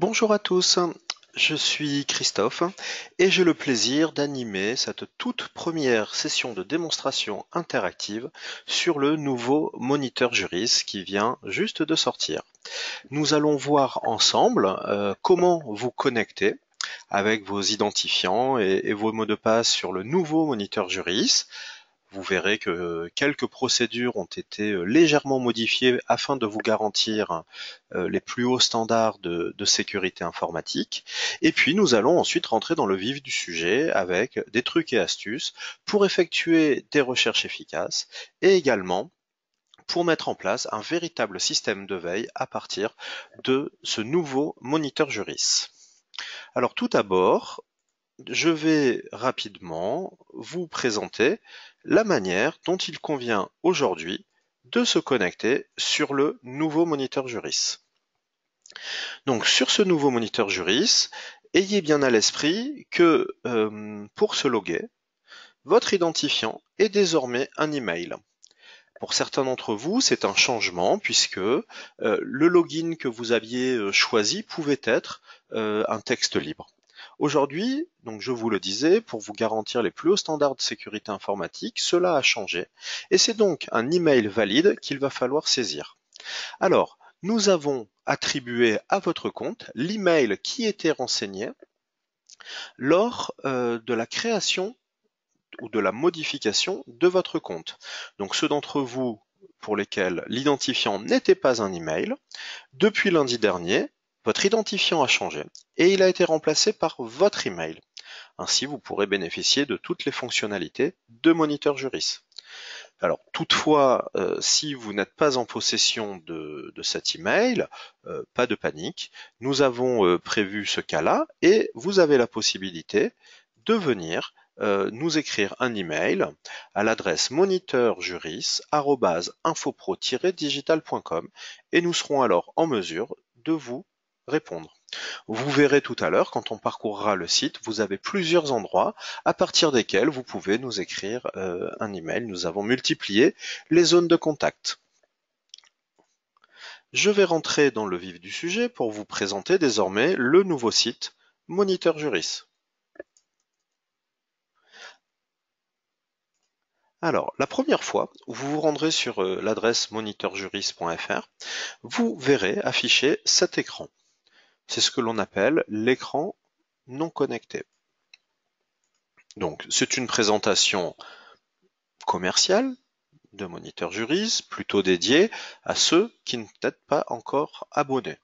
Bonjour à tous, je suis Christophe et j'ai le plaisir d'animer cette toute première session de démonstration interactive sur le nouveau Moniteur Juris qui vient juste de sortir. Nous allons voir ensemble comment vous connecter avec vos identifiants et vos mots de passe sur le nouveau Moniteur Juris. Vous verrez que quelques procédures ont été légèrement modifiées afin de vous garantir les plus hauts standards de sécurité informatique. Et puis nous allons ensuite rentrer dans le vif du sujet avec des trucs et astuces pour effectuer des recherches efficaces et également pour mettre en place un véritable système de veille à partir de ce nouveau moniteur Juris. Alors tout d'abord, je vais rapidement vous présenter la manière dont il convient aujourd'hui de se connecter sur le nouveau moniteur Juris. Donc sur ce nouveau moniteur Juris, ayez bien à l'esprit que pour se loguer, votre identifiant est désormais un email. Pour certains d'entre vous, c'est un changement puisque le login que vous aviez choisi pouvait être un texte libre. Aujourd'hui, donc je vous le disais, pour vous garantir les plus hauts standards de sécurité informatique, cela a changé et c'est donc un email valide qu'il va falloir saisir. Alors, nous avons attribué à votre compte l'email qui était renseigné lors de la création ou de la modification de votre compte. Donc ceux d'entre vous pour lesquels l'identifiant n'était pas un email, depuis lundi dernier, votre identifiant a changé et il a été remplacé par votre email. Ainsi, vous pourrez bénéficier de toutes les fonctionnalités de Moniteur Juris. Alors, toutefois, si vous n'êtes pas en possession de cet email, pas de panique. Nous avons prévu ce cas-là et vous avez la possibilité de venir nous écrire un email à l'adresse moniteurjuris@infopro-digital.com et nous serons alors en mesure de vous répondre. Vous verrez tout à l'heure, quand on parcourra le site, vous avez plusieurs endroits à partir desquels vous pouvez nous écrire un email. Nous avons multiplié les zones de contact. Je vais rentrer dans le vif du sujet pour vous présenter désormais le nouveau site Moniteur Juris. Alors, la première fois où vous vous rendrez sur l'adresse moniteurjuris.fr, vous verrez afficher cet écran. C'est ce que l'on appelle l'écran non connecté. Donc, c'est une présentation commerciale de Moniteur Juris, plutôt dédiée à ceux qui ne sont pas encore abonnés.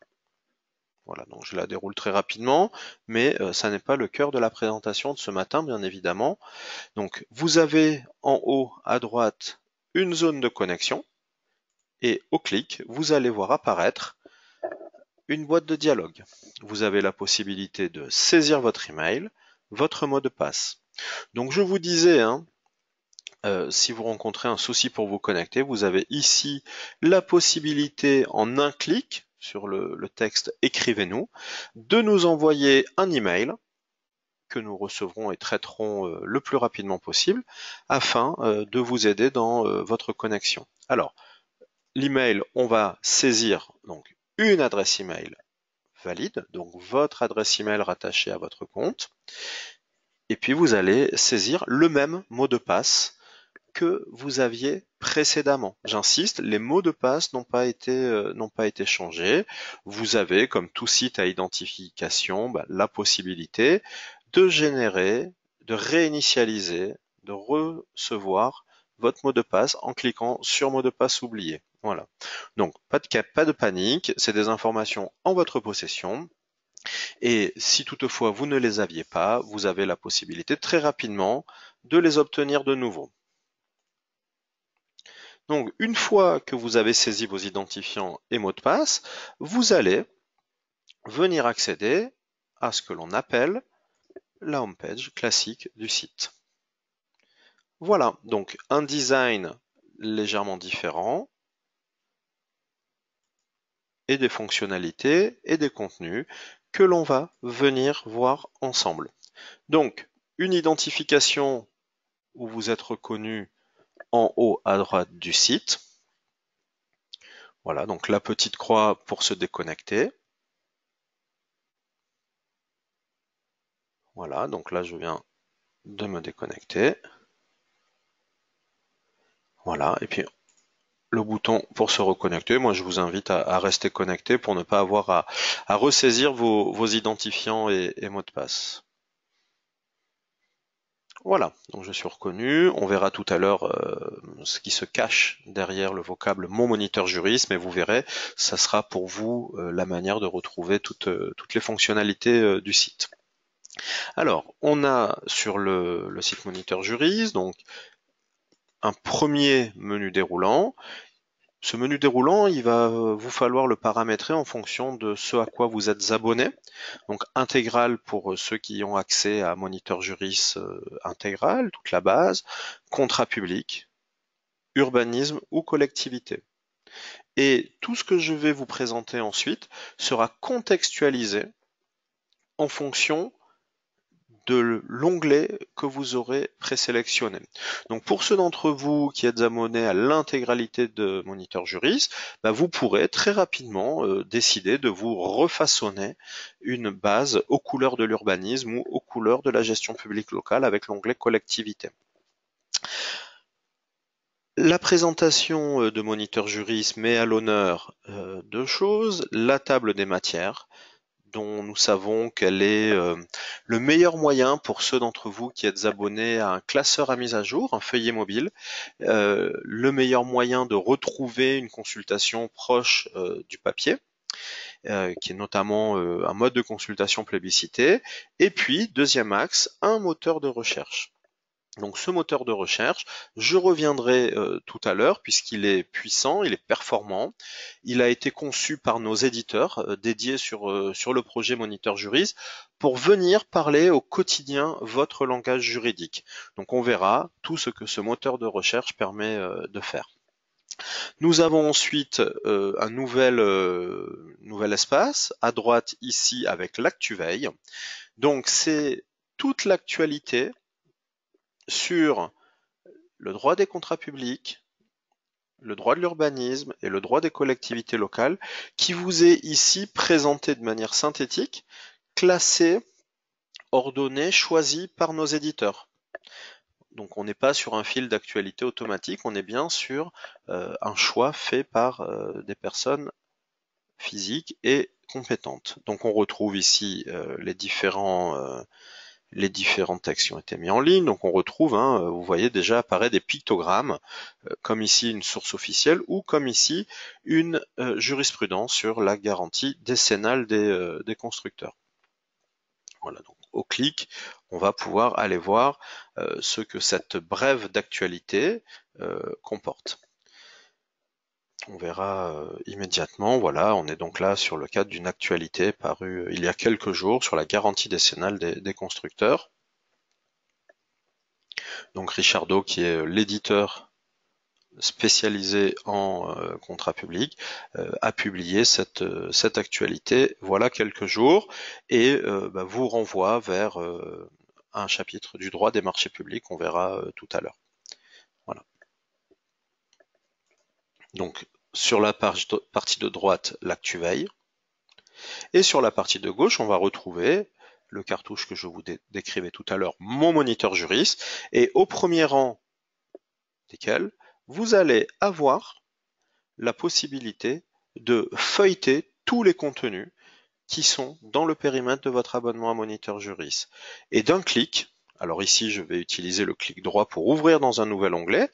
Voilà, donc je la déroule très rapidement, mais ça n'est pas le cœur de la présentation de ce matin, bien évidemment. Donc, vous avez en haut à droite une zone de connexion, et au clic, vous allez voir apparaître une boîte de dialogue. Vous avez la possibilité de saisir votre email, votre mot de passe. Donc je vous disais, si vous rencontrez un souci pour vous connecter, vous avez ici la possibilité en un clic sur le texte écrivez-nous, de nous envoyer un email que nous recevrons et traiterons le plus rapidement possible afin de vous aider dans votre connexion. Alors, l'email, on va saisir donc une adresse email valide, donc votre adresse email rattachée à votre compte, et puis vous allez saisir le même mot de passe que vous aviez précédemment. J'insiste, les mots de passe n'ont pas été changés. Vous avez, comme tout site à identification, la possibilité de générer, de réinitialiser, de recevoir votre mot de passe en cliquant sur mot de passe oublié. Voilà. Donc, pas de panique, c'est des informations en votre possession. Et si toutefois vous ne les aviez pas, vous avez la possibilité très rapidement de les obtenir de nouveau. Donc, une fois que vous avez saisi vos identifiants et mots de passe, vous allez venir accéder à ce que l'on appelle la homepage classique du site. Voilà, donc un design légèrement différent et des fonctionnalités et des contenus que l'on va venir voir ensemble. Donc, une identification où vous êtes reconnu en haut à droite du site. Voilà, donc la petite croix pour se déconnecter. Voilà, donc là je viens de me déconnecter. Voilà, et puis le bouton pour se reconnecter. Moi, je vous invite à rester connecté pour ne pas avoir à ressaisir vos identifiants et mots de passe. Voilà, donc je suis reconnu. On verra tout à l'heure ce qui se cache derrière le vocable Mon Moniteur Juriste, mais vous verrez, ça sera pour vous la manière de retrouver toutes les fonctionnalités du site. Alors, on a sur le site Moniteur Juriste, donc un premier menu déroulant. Ce menu déroulant, il va vous falloir le paramétrer en fonction de ce à quoi vous êtes abonné. Donc intégral pour ceux qui ont accès à Moniteur Juris intégral, toute la base, contrat public, urbanisme ou collectivité. Et tout ce que je vais vous présenter ensuite sera contextualisé en fonction de l'onglet que vous aurez présélectionné. Donc pour ceux d'entre vous qui êtes abonnés à l'intégralité de Moniteur Juris, vous pourrez très rapidement décider de vous refaçonner une base aux couleurs de l'urbanisme ou aux couleurs de la gestion publique locale avec l'onglet collectivité. La présentation de Moniteur Juris met à l'honneur deux choses, la table des matières, dont nous savons qu'elle est le meilleur moyen pour ceux d'entre vous qui êtes abonnés à un classeur à mise à jour, un feuillet mobile, le meilleur moyen de retrouver une consultation proche du papier, qui est notamment un mode de consultation plébiscité, et puis, deuxième axe, un moteur de recherche. Donc ce moteur de recherche, je reviendrai tout à l'heure puisqu'il est puissant, il est performant. Il a été conçu par nos éditeurs dédiés sur le projet Moniteur Juris pour venir parler au quotidien votre langage juridique. Donc on verra tout ce que ce moteur de recherche permet de faire. Nous avons ensuite un nouvel espace à droite ici avec l'ActuVeille. Donc c'est toute l'actualité sur le droit des contrats publics, le droit de l'urbanisme et le droit des collectivités locales, qui vous est ici présenté de manière synthétique, classé, ordonné, choisi par nos éditeurs. Donc on n'est pas sur un fil d'actualité automatique, on est bien sur un choix fait par des personnes physiques et compétentes. Donc on retrouve ici les différents textes qui ont été mis en ligne. Donc on retrouve, vous voyez déjà apparaître des pictogrammes, comme ici une source officielle ou comme ici une jurisprudence sur la garantie décennale des constructeurs. Voilà, donc au clic, on va pouvoir aller voir ce que cette brève d'actualité comporte. On verra immédiatement, voilà, on est donc là sur le cadre d'une actualité parue il y a quelques jours sur la garantie décennale des constructeurs. Donc Richardo, qui est l'éditeur spécialisé en contrat public, a publié cette actualité voilà quelques jours et vous renvoie vers un chapitre du droit des marchés publics, on verra tout à l'heure. Voilà. Donc sur la partie de droite, l'ActuVeille, et sur la partie de gauche, on va retrouver le cartouche que je vous décrivais tout à l'heure, Mon Moniteur Juris, et au premier rang desquels vous allez avoir la possibilité de feuilleter tous les contenus qui sont dans le périmètre de votre abonnement à Moniteur Juris. Et d'un clic, alors ici je vais utiliser le clic droit pour ouvrir dans un nouvel onglet,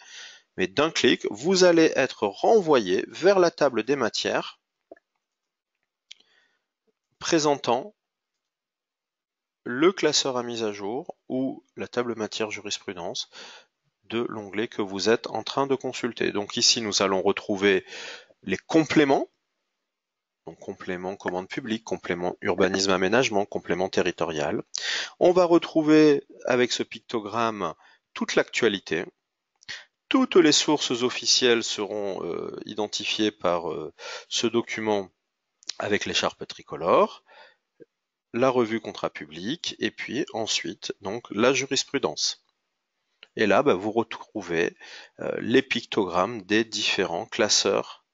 mais d'un clic, vous allez être renvoyé vers la table des matières présentant le classeur à mise à jour ou la table matière jurisprudence de l'onglet que vous êtes en train de consulter. Donc ici, nous allons retrouver les compléments, donc complément commande publique, complément urbanisme aménagement, complément territorial. On va retrouver avec ce pictogramme toute l'actualité. Toutes les sources officielles seront identifiées par ce document avec l'écharpe tricolore, la revue contrat public et puis ensuite donc la jurisprudence. Et là, vous retrouvez les pictogrammes des différents classeurs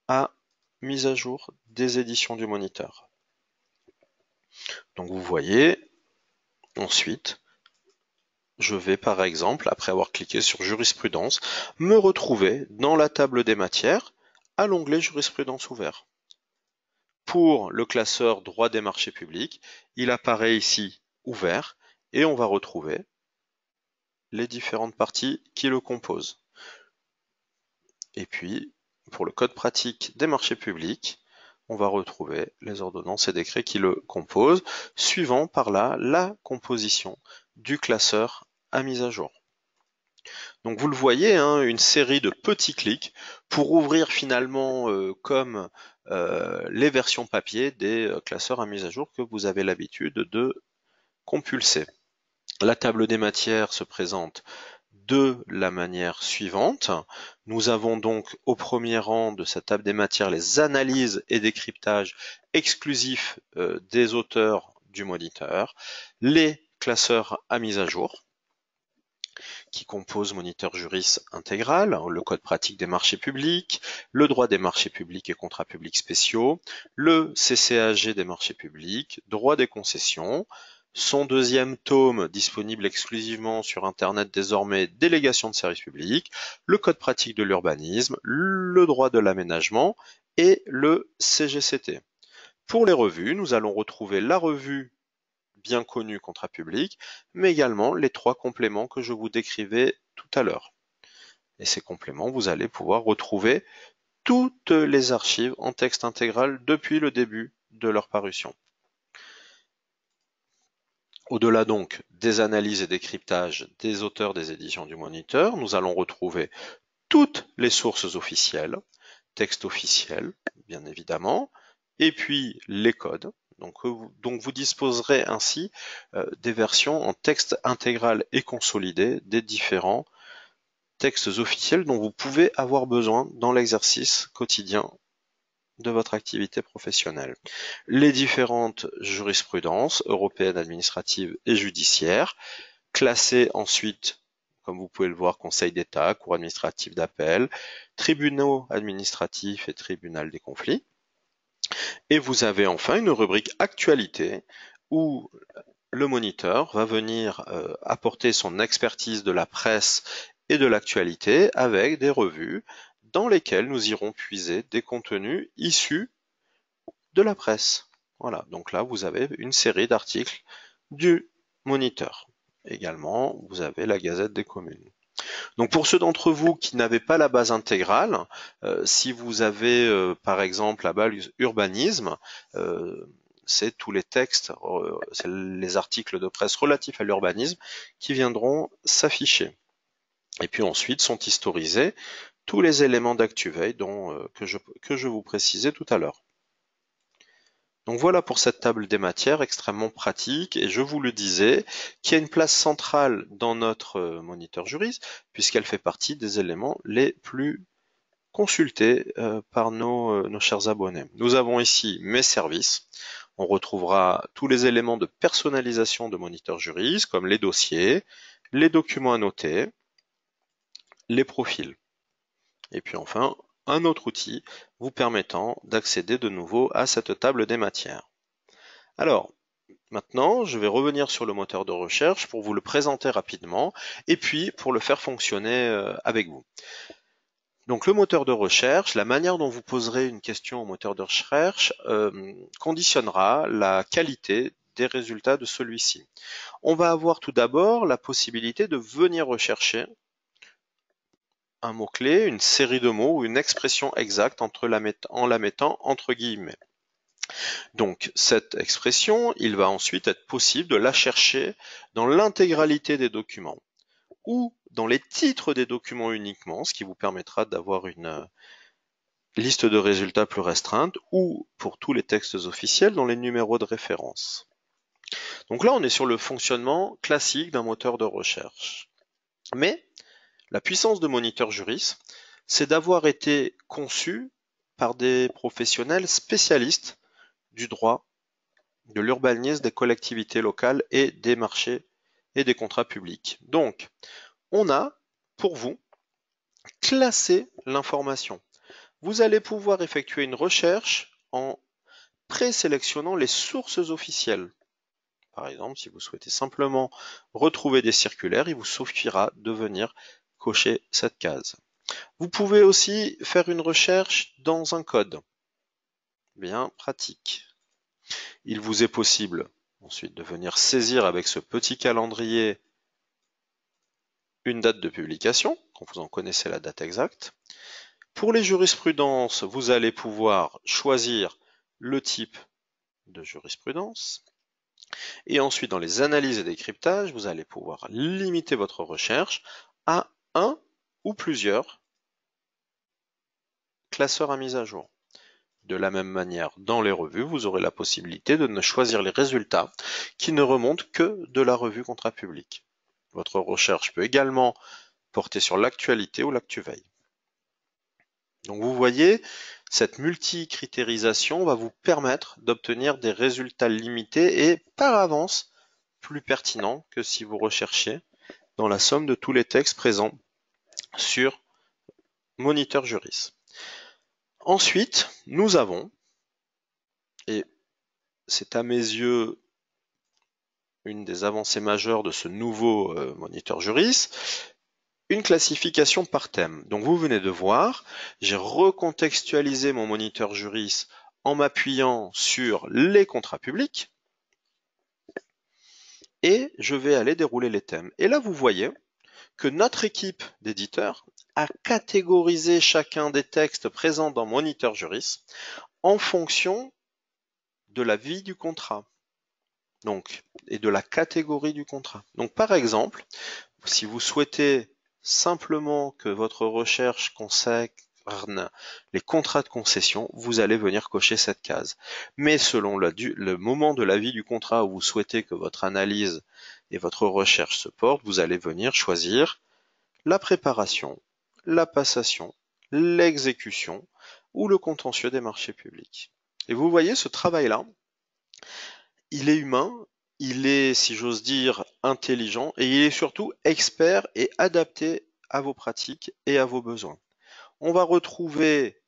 à mise à jour des éditions du Moniteur. Donc vous voyez, Ensuite, je vais par exemple, après avoir cliqué sur jurisprudence, me retrouver dans la table des matières à l'onglet jurisprudence ouvert. Pour le classeur droit des marchés publics, il apparaît ici ouvert et on va retrouver les différentes parties qui le composent. Et puis, pour le code pratique des marchés publics, on va retrouver les ordonnances et décrets qui le composent, suivant par là la composition du classeur à mise à jour. Donc vous le voyez, hein, une série de petits clics pour ouvrir finalement comme les versions papier des classeurs à mise à jour que vous avez l'habitude de compulser. La table des matières se présente de la manière suivante. Nous avons donc au premier rang de cette table des matières les analyses et décryptages exclusifs des auteurs du moniteur, les classeurs à mise à jour, qui composent Moniteur Juris intégral, le code pratique des marchés publics, le droit des marchés publics et contrats publics spéciaux, le CCAG des marchés publics, droit des concessions, son deuxième tome disponible exclusivement sur Internet désormais, délégation de services publics, le code pratique de l'urbanisme, le droit de l'aménagement et le CGCT. Pour les revues, nous allons retrouver la revue bien connue contrat public, mais également les 3 compléments que je vous décrivais tout à l'heure. Et ces compléments, vous allez pouvoir retrouver toutes les archives en texte intégral depuis le début de leur parution. Au-delà donc des analyses et décryptages des auteurs des éditions du Moniteur, nous allons retrouver toutes les sources officielles, texte officiel, bien évidemment, et puis les codes. Donc vous disposerez ainsi des versions en texte intégral et consolidé des différents textes officiels dont vous pouvez avoir besoin dans l'exercice quotidien de votre activité professionnelle. Les différentes jurisprudences européennes, administratives et judiciaires, classées ensuite, comme vous pouvez le voir, Conseil d'État, Cour administrative d'appel, tribunaux administratifs et tribunal des conflits. Et vous avez enfin une rubrique actualité où le moniteur va venir apporter son expertise de la presse et de l'actualité avec des revues dans lesquelles nous irons puiser des contenus issus de la presse. Voilà, donc là vous avez une série d'articles du moniteur. Également, vous avez la Gazette des communes. Donc pour ceux d'entre vous qui n'avaient pas la base intégrale, si vous avez par exemple la base urbanisme, c'est tous les textes, c'est les articles de presse relatifs à l'urbanisme qui viendront s'afficher. Et puis ensuite sont historisés tous les éléments d'ActuVeille que je vous précisais tout à l'heure. Donc voilà pour cette table des matières extrêmement pratique et je vous le disais, qui a une place centrale dans notre moniteur Juris puisqu'elle fait partie des éléments les plus consultés par nos chers abonnés. Nous avons ici mes services. On retrouvera tous les éléments de personnalisation de moniteur Juris comme les dossiers, les documents annotés, les profils. Et puis enfin, un autre outil vous permettant d'accéder de nouveau à cette table des matières. Alors, maintenant, je vais revenir sur le moteur de recherche pour vous le présenter rapidement et puis pour le faire fonctionner avec vous. Donc le moteur de recherche, la manière dont vous poserez une question au moteur de recherche conditionnera la qualité des résultats de celui-ci. On va avoir tout d'abord la possibilité de venir rechercher un mot-clé, une série de mots ou une expression exacte en la mettant entre guillemets. Donc cette expression, il va ensuite être possible de la chercher dans l'intégralité des documents ou dans les titres des documents uniquement, ce qui vous permettra d'avoir une liste de résultats plus restreinte ou pour tous les textes officiels dans les numéros de référence. Donc là, on est sur le fonctionnement classique d'un moteur de recherche. Mais la puissance de Moniteur Juris, c'est d'avoir été conçu par des professionnels spécialistes du droit, de l'urbanisme, des collectivités locales et des marchés et des contrats publics. Donc, on a, pour vous, classé l'information. Vous allez pouvoir effectuer une recherche en présélectionnant les sources officielles. par exemple, si vous souhaitez simplement retrouver des circulaires, il vous suffira de venir cocher cette case. Vous pouvez aussi faire une recherche dans un code. Bien pratique. Il vous est possible ensuite de venir saisir avec ce petit calendrier une date de publication, quand vous en connaissez la date exacte. Pour les jurisprudences, vous allez pouvoir choisir le type de jurisprudence. Et ensuite, dans les analyses et décryptages, vous allez pouvoir limiter votre recherche à un ou plusieurs classeurs à mise à jour. De la même manière, dans les revues, vous aurez la possibilité de ne choisir les résultats qui ne remontent que de la revue Contrat public. Votre recherche peut également porter sur l'actualité ou l'actu-veille. Donc vous voyez, cette multi-critérisation va vous permettre d'obtenir des résultats limités et par avance plus pertinents que si vous recherchiez dans la somme de tous les textes présents sur Moniteur Juris. Ensuite, nous avons, et c'est à mes yeux une des avancées majeures de ce nouveau Moniteur Juris, une classification par thème. Donc vous venez de voir, j'ai recontextualisé mon Moniteur Juris en m'appuyant sur les contrats publics et je vais aller dérouler les thèmes. Et là, vous voyez que notre équipe d'éditeurs a catégorisé chacun des textes présents dans Moniteur Juris en fonction de la vie du contrat. Donc, et de la catégorie du contrat. Donc, par exemple, si vous souhaitez simplement que votre recherche concerne les contrats de concession, vous allez venir cocher cette case. Mais selon le moment de la vie du contrat où vous souhaitez que votre analyse et votre recherche se portent, vous allez venir choisir la préparation, la passation, l'exécution ou le contentieux des marchés publics. Et vous voyez, ce travail-là, il est humain, il est, si j'ose dire, intelligent et il est surtout expert et adapté à vos pratiques et à vos besoins. On va retrouver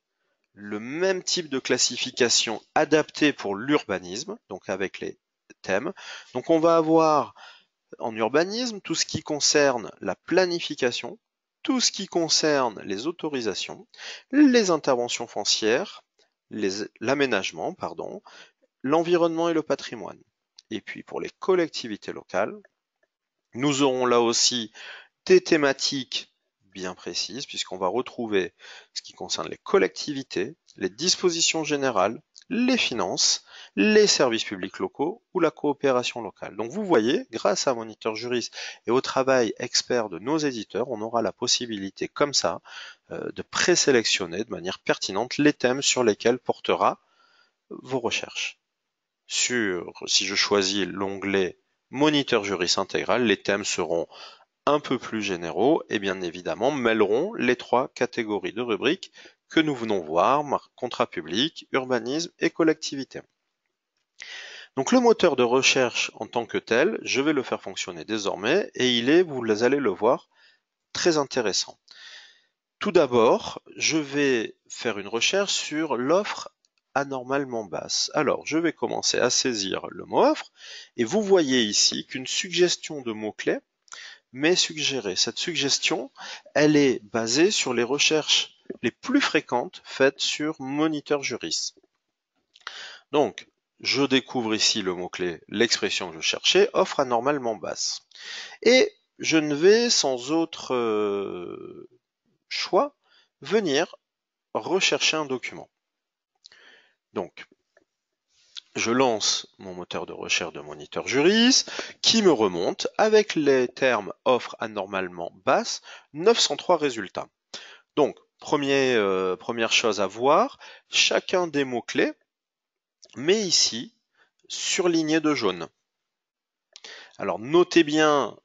le même type de classification adaptée pour l'urbanisme, donc avec les thèmes. Donc on va avoir en urbanisme tout ce qui concerne la planification, tout ce qui concerne les autorisations, les interventions foncières, l'aménagement, l'environnement et le patrimoine. Et puis pour les collectivités locales, nous aurons là aussi des thématiques bien précises, puisqu'on va retrouver ce qui concerne les collectivités, les dispositions générales, les finances, les services publics locaux ou la coopération locale. Donc vous voyez, grâce à Moniteur Juris et au travail expert de nos éditeurs, on aura la possibilité comme ça de présélectionner de manière pertinente les thèmes sur lesquels portera vos recherches. Si je choisis l'onglet Moniteur Juris intégral, les thèmes seront un peu plus généraux et bien évidemment mêleront les trois catégories de rubriques que nous venons voir, contrat public, urbanisme et collectivité. Donc le moteur de recherche en tant que tel, je vais le faire fonctionner désormais et il est, vous allez le voir, très intéressant. Tout d'abord, je vais faire une recherche sur l'offre anormalement basse. Alors, je vais commencer à saisir le mot offre et vous voyez ici qu'une suggestion de mots-clés m'est suggérée. Cette suggestion, elle est basée sur les recherches les plus fréquentes faites sur Moniteur Juris. Donc, je découvre ici le mot-clé, l'expression que je cherchais, offre anormalement basse. Et je ne vais sans autre choix venir rechercher un document. Donc, je lance mon moteur de recherche de Moniteur Juris qui me remonte avec les termes offre anormalement basse 903 résultats. Donc, première chose à voir, chacun des mots-clés met ici surligné de jaune. Alors notez bien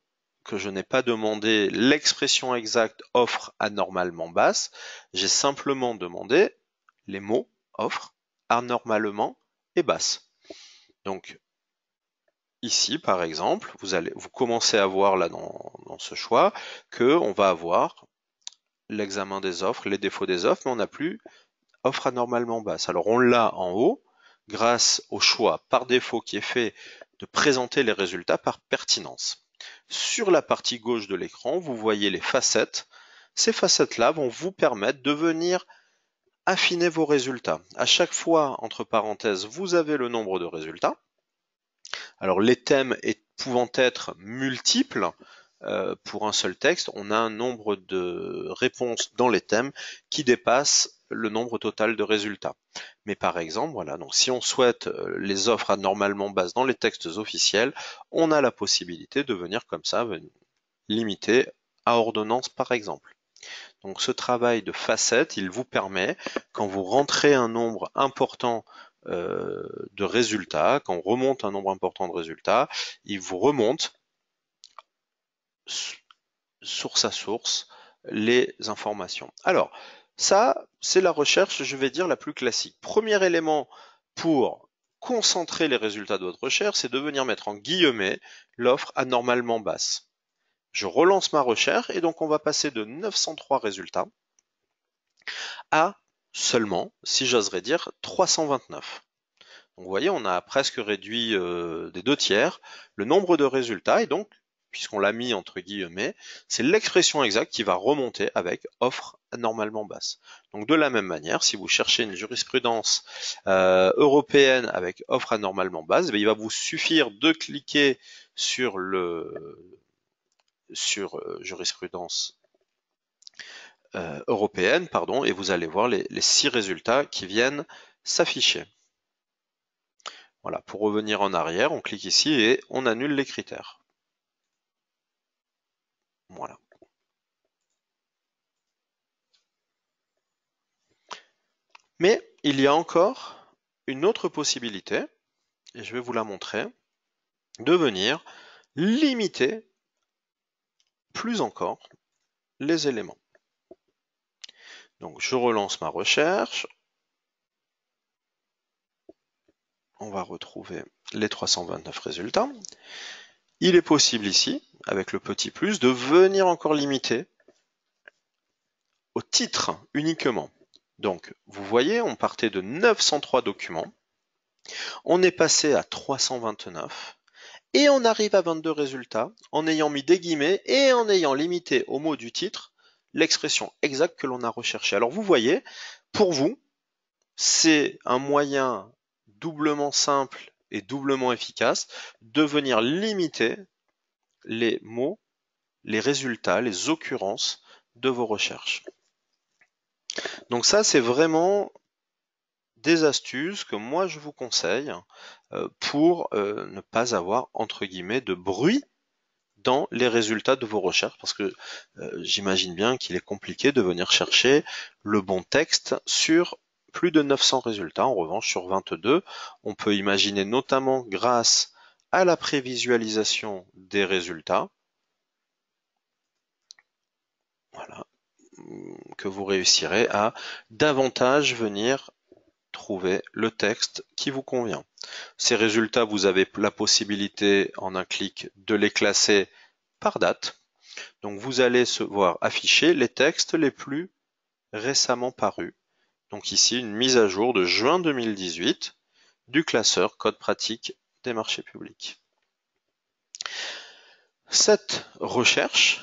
que je n'ai pas demandé l'expression exacte offre anormalement basse, j'ai simplement demandé les mots offre, anormalement et basse. Donc ici par exemple, vous commencez à voir là dans ce choix qu'on va avoir l'examen des offres, les défauts des offres, mais on n'a plus offre anormalement basse. Alors on l'a en haut grâce au choix par défaut qui est fait de présenter les résultats par pertinence. Sur la partie gauche de l'écran, vous voyez les facettes. Ces facettes-là vont vous permettre de venir affiner vos résultats. À chaque fois, entre parenthèses, vous avez le nombre de résultats. Alors les thèmes pouvant être multiples, pour un seul texte, on a un nombre de réponses dans les thèmes qui dépasse le nombre total de résultats. Mais par exemple, voilà, donc si on souhaite les offres anormalement basses dans les textes officiels, on a la possibilité de venir comme ça, limiter à ordonnance par exemple. Donc ce travail de facettes, il vous permet, quand vous rentrez un nombre important de résultats, quand on remonte un nombre important de résultats, il vous remonte source à source les informations. Alors, ça, c'est la recherche, je vais dire, la plus classique. Premier élément pour concentrer les résultats de votre recherche, c'est de venir mettre en guillemets l'offre anormalement basse. Je relance ma recherche et donc on va passer de 903 résultats à seulement, si j'oserais dire, 329. Donc vous voyez, on a presque réduit des 2/3 le nombre de résultats et donc, puisqu'on l'a mis entre guillemets, c'est l'expression exacte qui va remonter avec offre anormalement basse. Donc de la même manière, si vous cherchez une jurisprudence européenne avec offre anormalement basse, il va vous suffire de cliquer sur jurisprudence européenne, pardon, et vous allez voir les 6 résultats qui viennent s'afficher. Voilà, pour revenir en arrière, on clique ici et on annule les critères. Voilà. Mais il y a encore une autre possibilité, et je vais vous la montrer, de venir limiter plus encore les éléments. Donc je relance ma recherche. On va retrouver les 329 résultats. Il est possible ici, avec le petit plus, de venir encore limiter au titre uniquement. Donc, vous voyez, on partait de 903 documents, on est passé à 329, et on arrive à 22 résultats en ayant mis des guillemets et en ayant limité au mot du titre l'expression exacte que l'on a recherchée. Alors vous voyez, pour vous, c'est un moyen doublement simple et doublement efficace de venir limiter les mots, les résultats, les occurrences de vos recherches. Donc ça, c'est vraiment des astuces que moi je vous conseille pour ne pas avoir entre guillemets de bruit dans les résultats de vos recherches, parce que j'imagine bien qu'il est compliqué de venir chercher le bon texte sur plus de 900 résultats. En revanche, sur 22, on peut imaginer notamment grâce à la prévisualisation des résultats, voilà, que vous réussirez à davantage venir trouver le texte qui vous convient. Ces résultats, vous avez la possibilité en un clic de les classer par date. Donc vous allez se voir afficher les textes les plus récemment parus. Donc ici, une mise à jour de juin 2018 du classeur Code pratique des marchés publics. Cette recherche,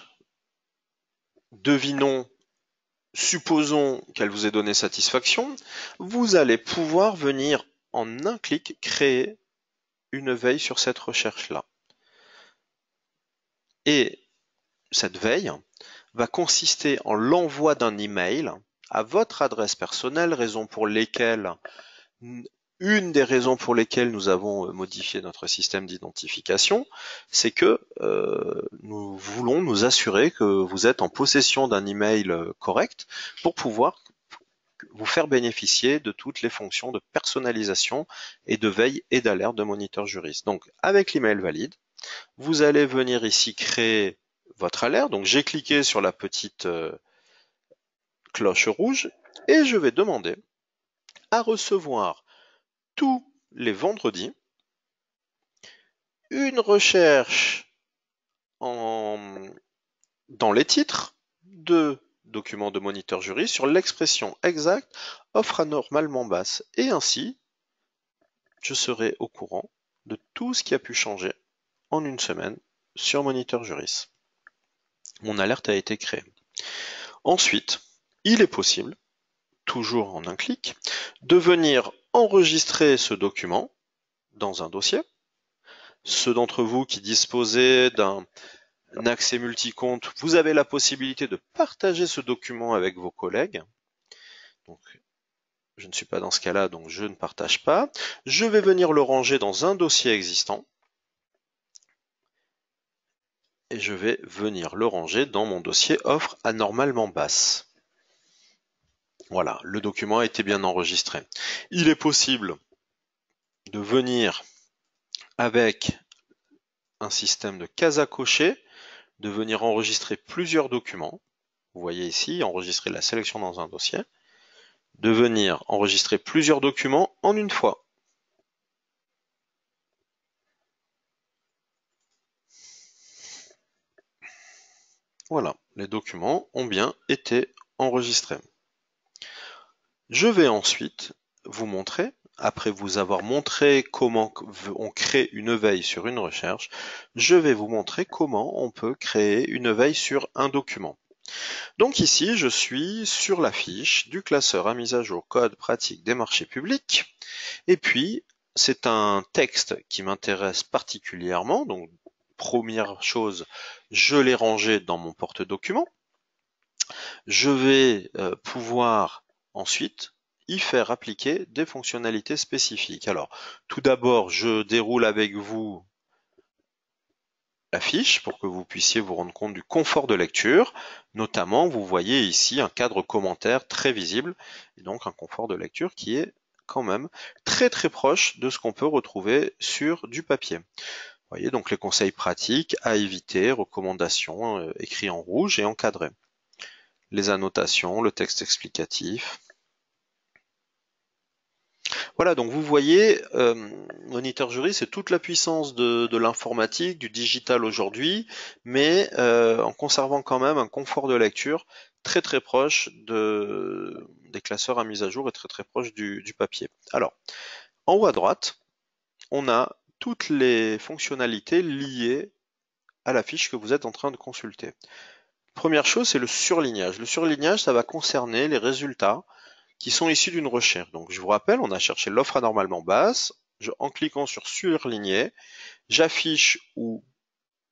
supposons qu'elle vous ait donné satisfaction, vous allez pouvoir venir en un clic créer une veille sur cette recherche-là. Et cette veille va consister en l'envoi d'un email à votre adresse personnelle, une des raisons pour lesquelles nous avons modifié notre système d'identification, c'est que nous voulons nous assurer que vous êtes en possession d'un email correct pour pouvoir vous faire bénéficier de toutes les fonctions de personnalisation et de veille et d'alerte de Moniteur Juriste. Donc avec l'email valide, vous allez venir ici créer votre alerte. Donc j'ai cliqué sur la petite cloche rouge et je vais demander à recevoir tous les vendredis une recherche dans les titres de documents de Moniteur Juriste sur l'expression exacte offre anormalement basse. Et ainsi, je serai au courant de toutes tout ce qui a pu changer en une semaine sur Moniteur Juris. Mon alerte a été créée. Ensuite, il est possible, toujours en un clic, de venir enregistrer ce document dans un dossier. Ceux d'entre vous qui disposaient d'un accès multi-compte, vous avez la possibilité de partager ce document avec vos collègues. Donc, je ne suis pas dans ce cas-là, donc je ne partage pas. Je vais venir le ranger dans un dossier existant. Et je vais venir le ranger dans mon dossier offre anormalement basse. Voilà, le document a été bien enregistré. Il est possible de venir avec un système de cases à cocher, de venir enregistrer plusieurs documents. Vous voyez ici, enregistrer la sélection dans un dossier. De venir enregistrer plusieurs documents en une fois. Voilà, les documents ont bien été enregistrés. Je vais ensuite vous montrer, après vous avoir montré comment on crée une veille sur une recherche, je vais vous montrer comment on peut créer une veille sur un document. Donc ici, je suis sur la fiche du classeur à mise à jour code pratique des marchés publics. Et puis, c'est un texte qui m'intéresse particulièrement. Donc, première chose, je l'ai rangé dans mon porte-document. Je vais pouvoir ensuite y faire appliquer des fonctionnalités spécifiques. Alors, tout d'abord, je déroule avec vous la fiche pour que vous puissiez vous rendre compte du confort de lecture. Notamment, vous voyez ici un cadre commentaire très visible et donc un confort de lecture qui est quand même très très proche de ce qu'on peut retrouver sur du papier. Vous voyez donc les conseils pratiques à éviter, recommandations écrits en rouge et encadrés. Les annotations, le texte explicatif. Voilà, donc vous voyez, Moniteur Juris, c'est toute la puissance de l'informatique, du digital aujourd'hui, mais en conservant quand même un confort de lecture très très proche des classeurs à mise à jour et très très proche du papier. Alors, en haut à droite, on a toutes les fonctionnalités liées à la fiche que vous êtes en train de consulter. Première chose, c'est le surlignage. Le surlignage, ça va concerner les résultats qui sont issus d'une recherche. Donc je vous rappelle, on a cherché l'offre anormalement basse. En cliquant sur surligner, j'affiche ou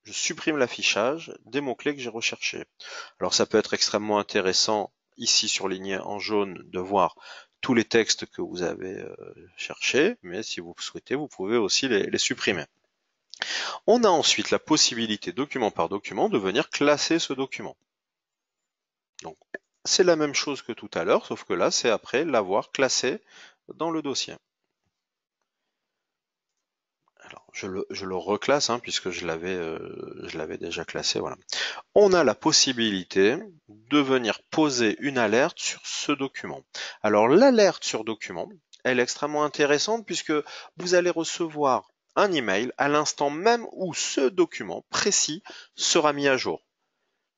je supprime l'affichage des mots-clés que j'ai recherchés. Alors ça peut être extrêmement intéressant ici surligné en jaune de voir tous les textes que vous avez cherchés, mais si vous souhaitez, vous pouvez aussi les supprimer. On a ensuite la possibilité, document par document, de venir classer ce document. Donc, c'est la même chose que tout à l'heure, sauf que là, c'est après l'avoir classé dans le dossier. Alors, je le reclasse, puisque je l'avais déjà classé. Voilà. On a la possibilité de venir poser une alerte sur ce document. Alors, l'alerte sur document, elle est extrêmement intéressante puisque vous allez recevoir un email à l'instant même où ce document précis sera mis à jour.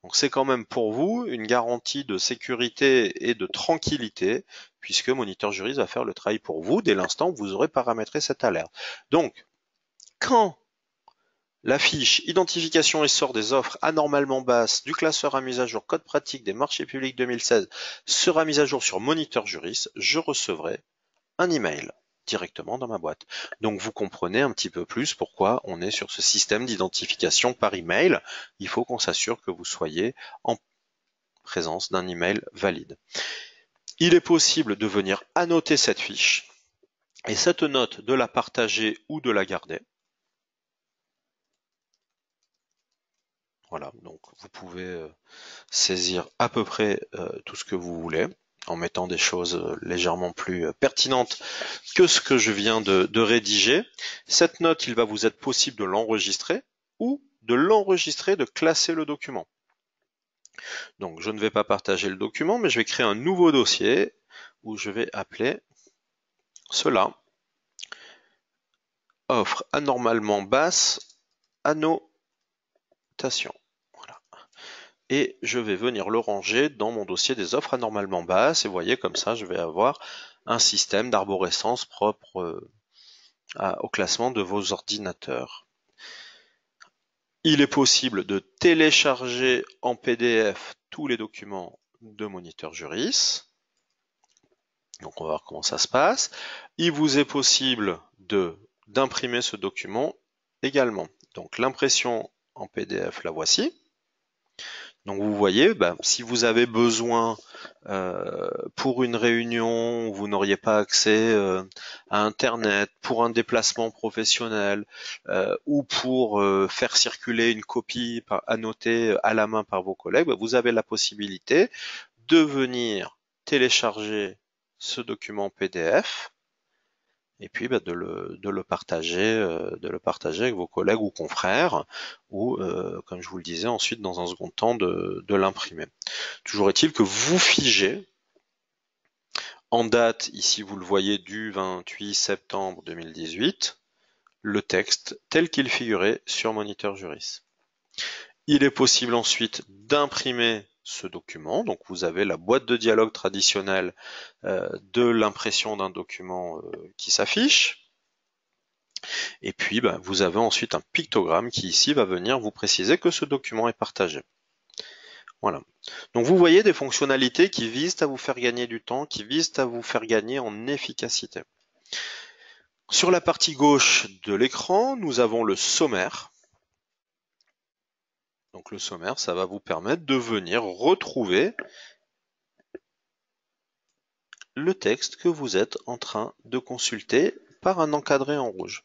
Donc c'est quand même pour vous une garantie de sécurité et de tranquillité, puisque Moniteur Juris va faire le travail pour vous dès l'instant où vous aurez paramétré cette alerte. Donc, quand la fiche identification et sort des offres anormalement basses du classeur à mise à jour code pratique des marchés publics 2016 sera mise à jour sur Moniteur Juris, je recevrai un email directement dans ma boîte. Donc vous comprenez un petit peu plus pourquoi on est sur ce système d'identification par email. Il faut qu'on s'assure que vous soyez en présence d'un email valide. Il est possible de venir annoter cette fiche et cette note de la partager ou de la garder. Voilà, donc vous pouvez saisir à peu près tout ce que vous voulez en mettant des choses légèrement plus pertinentes que ce que je viens de rédiger. Cette note, il va vous être possible de l'enregistrer ou de l'enregistrer, de classer le document. Donc je ne vais pas partager le document, mais je vais créer un nouveau dossier où je vais appeler cela offre anormalement basse annotation. Voilà. Et je vais venir le ranger dans mon dossier des offres anormalement basses. Et vous voyez, comme ça, je vais avoir un système d'arborescence propre au classement de vos ordinateurs. Il est possible de télécharger en PDF tous les documents de Moniteur Juris. Donc on va voir comment ça se passe. Il vous est possible d'imprimer ce document également. Donc l'impression en PDF, la voici. Donc vous voyez, si vous avez besoin pour une réunion où vous n'auriez pas accès à Internet, pour un déplacement professionnel ou pour faire circuler une copie annotée à la main par vos collègues, vous avez la possibilité de venir télécharger ce document PDF et puis de le partager avec vos collègues ou confrères, ou comme je vous le disais ensuite dans un second temps de l'imprimer. Toujours est-il que vous figez en date, ici vous le voyez, du 28 septembre 2018, le texte tel qu'il figurait sur Moniteur Juris. Il est possible ensuite d'imprimer ce document, donc vous avez la boîte de dialogue traditionnelle de l'impression d'un document qui s'affiche. Et puis, vous avez ensuite un pictogramme qui ici va venir vous préciser que ce document est partagé. Voilà. Donc vous voyez des fonctionnalités qui visent à vous faire gagner du temps, qui visent à vous faire gagner en efficacité. Sur la partie gauche de l'écran, nous avons le sommaire. Donc le sommaire, ça va vous permettre de venir retrouver le texte que vous êtes en train de consulter par un encadré en rouge.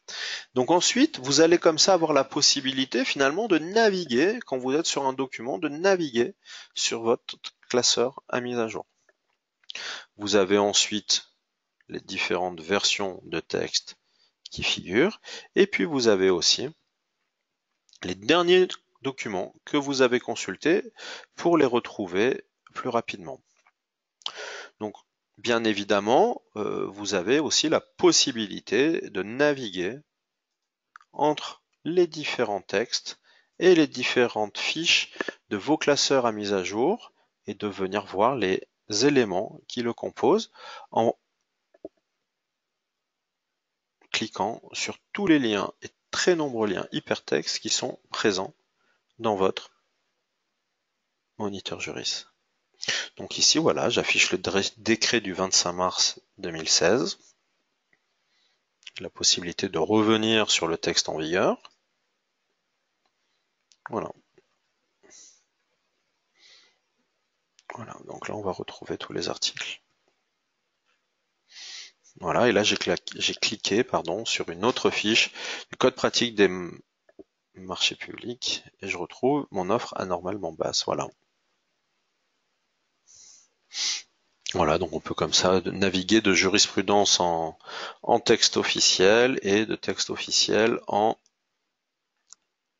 Donc ensuite, vous allez comme ça avoir la possibilité finalement de naviguer, quand vous êtes sur un document, de naviguer sur votre classeur à mise à jour. Vous avez ensuite les différentes versions de texte qui figurent, et puis vous avez aussi les derniers documents que vous avez consultés pour les retrouver plus rapidement. Donc, bien évidemment, vous avez aussi la possibilité de naviguer entre les différents textes et les différentes fiches de vos classeurs à mise à jour et de venir voir les éléments qui le composent en cliquant sur tous les liens et très nombreux liens hypertextes qui sont présents dans votre Moniteur Juris. Donc ici, voilà, j'affiche le décret du 25 mars 2016, la possibilité de revenir sur le texte en vigueur. Voilà. Voilà, donc là on va retrouver tous les articles. Voilà, et là j'ai cliqué sur une autre fiche du code pratique des marchés publics et je retrouve mon offre anormalement basse. Voilà. Voilà, donc on peut comme ça naviguer de jurisprudence en texte officiel et de texte officiel en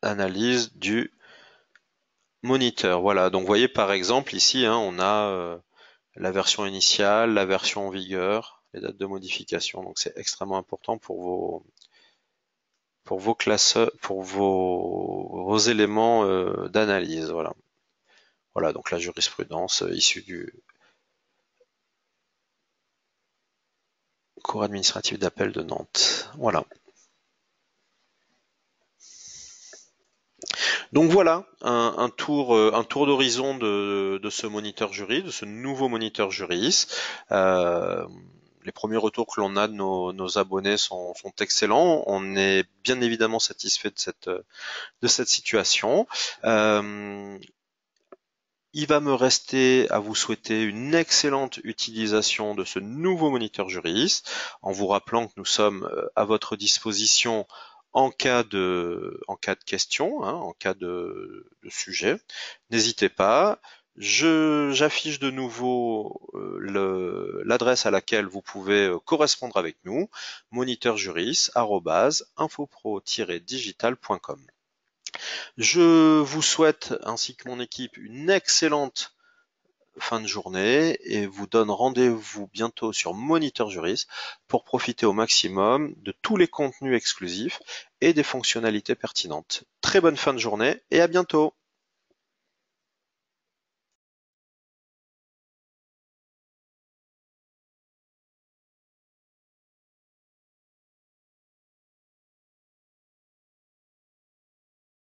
analyse du moniteur. Voilà, donc vous voyez par exemple ici, on a la version initiale, la version en vigueur, les dates de modification. Donc c'est extrêmement important pour vos classeurs, pour vos éléments d'analyse. Voilà. Voilà, donc la jurisprudence issue du Cour administrative d'appel de Nantes. Voilà. Donc voilà un tour d'horizon de ce moniteur juris, de ce nouveau moniteur juris. Les premiers retours que l'on a de nos abonnés sont excellents. On est bien évidemment satisfait de cette situation. Il va me rester à vous souhaiter une excellente utilisation de ce nouveau moniteur juris, en vous rappelant que nous sommes à votre disposition en cas de question, en cas de sujet. N'hésitez pas. J'affiche de nouveau l'adresse à laquelle vous pouvez correspondre avec nous, moniteurjuris@infopro-digital.com. Je vous souhaite, ainsi que mon équipe, une excellente fin de journée et vous donne rendez-vous bientôt sur Moniteur Juris pour profiter au maximum de tous les contenus exclusifs et des fonctionnalités pertinentes. Très bonne fin de journée et à bientôt!